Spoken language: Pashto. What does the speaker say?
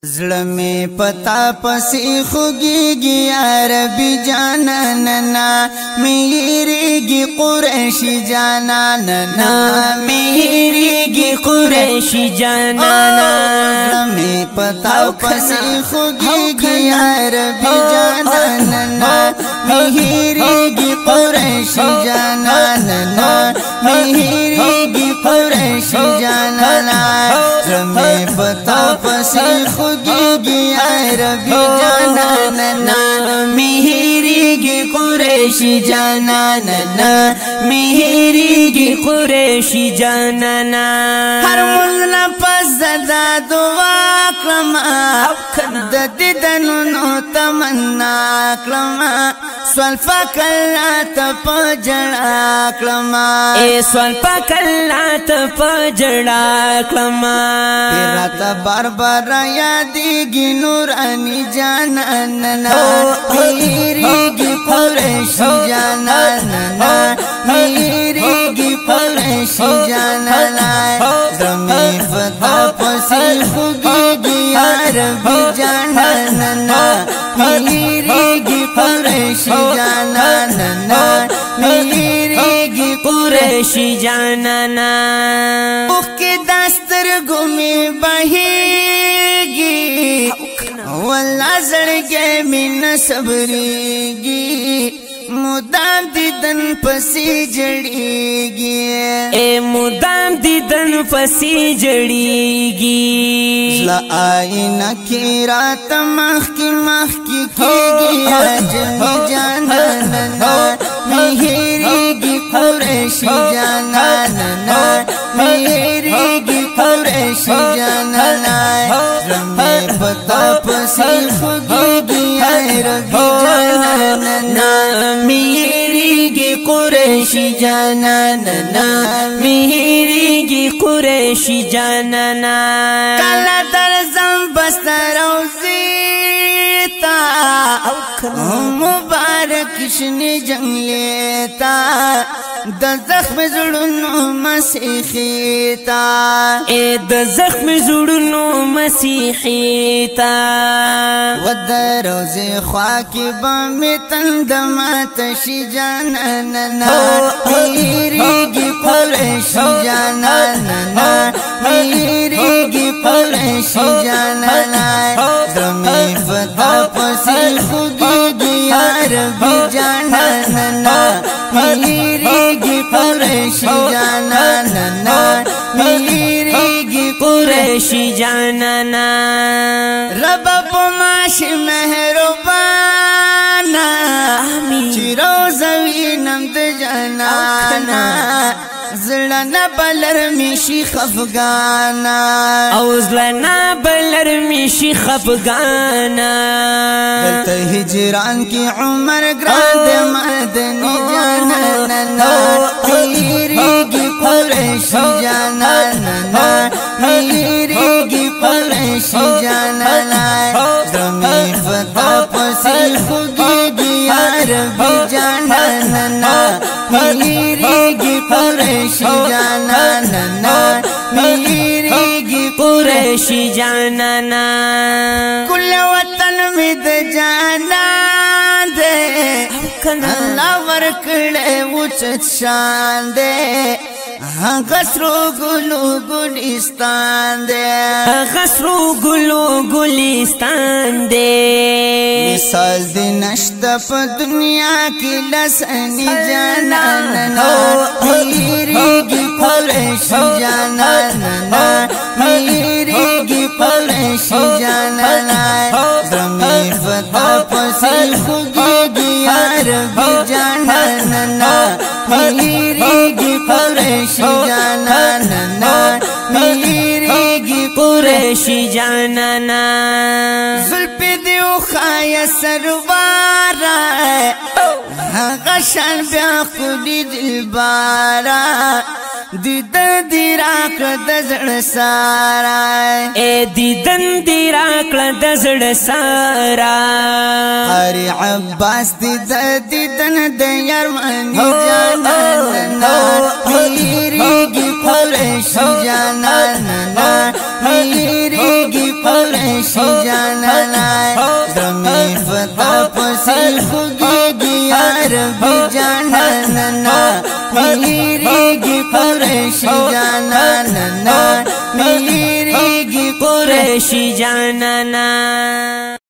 زلمی پتا پسی خوگیگی عربی جانانا میریگی قریشی جانانا میریگی قریشی جانانا زلمی پتا پسی خوگیگی عربی جانانا میریگی قریشی جانانا میریگی قریشی جانانا زلمی پتا پسی خوگیگی عربی جانانا میریگی قریشی جانانا میریگی قریشی جانانا هر مزل پس زدا دعا کلما د دیدنونو تمنا کلما سوال فکلا تپ جڑا کلما اے سوال پکلا تپ جڑا کلما پیرات بار بار یادیگی نورانی جانانا میریگی قریشی جانانا میریگی قریشی جانانا زمی فتا پسی خوگیگی عربی جانانا میریگی قریشی جانانا میریگی قریشی جانانا اوخ کی دستر گمی بہیگی واللہ زڑگے من صبریگی مدام دیدن پسی جڑیگی اے مدام دیدن پسی جڑیگی زلا آئینہ کی رات مخ کی کیگی عجمی جانانا میریگی قریشی جانانا میریگی قریشی جانانا رمی پتا پسی خوگیگی عربی جانانا میریگی قریشی جانانا میریگی قریشی جانانا کلا درزم بستر اوزیتا مبارک شنی جنگ لیتا د زخم زړونو مسیحیتا اے د زخم زړونو مسیحیتا ود روزی خواکی بامی تندمات شی جانانا میریگی قریشی جانانا میریگی قریشی جانانا زمی فتا پسی خوگیگی عربی جانانا میریگی قریشی جانانا میریگی قریشی جانانا رب پماش مہربانا چی روزوی نمد جانانا زلنا بلر میشی خفگانا او زلنا بلر میشی خفگانا دلتا ہجران کی عمر گراند مدنی جانانا میریگی قریشی جانانا میریگی قریشی جانانا زمی فتا پسی خوگیگی عربی جانانا میریگی قریشی جانانا میریگی قریشی جانانا کل وطن میں د جانان دے اللہ ورکڑے وچت شان دے غسرو گلو گلستان دے غسرو گلو گلستان دے مثال دی نشتا پا دنیا کی لسنی جانانا میریگی قریشی جانانا میریگی قریشی جانانا زمی فتا پسی خوگیگی عربی جانانا میریگی قریشی جانانا میریگی قریشی جانانا زلپی دیو خای سروارا غشان بیا خودی دلبارا دیدن دی راکل دزڑ سارا اے دیدن دی راکل دزڑ سارا قاری عباس دیدن دیار منی جانانا میریگی قریشی جانانا میریگی قریشی جانانا درمی فتا پسی خوگیگی عربی جانانا میریگی قریشی جانانا میریگی قریشی جانانا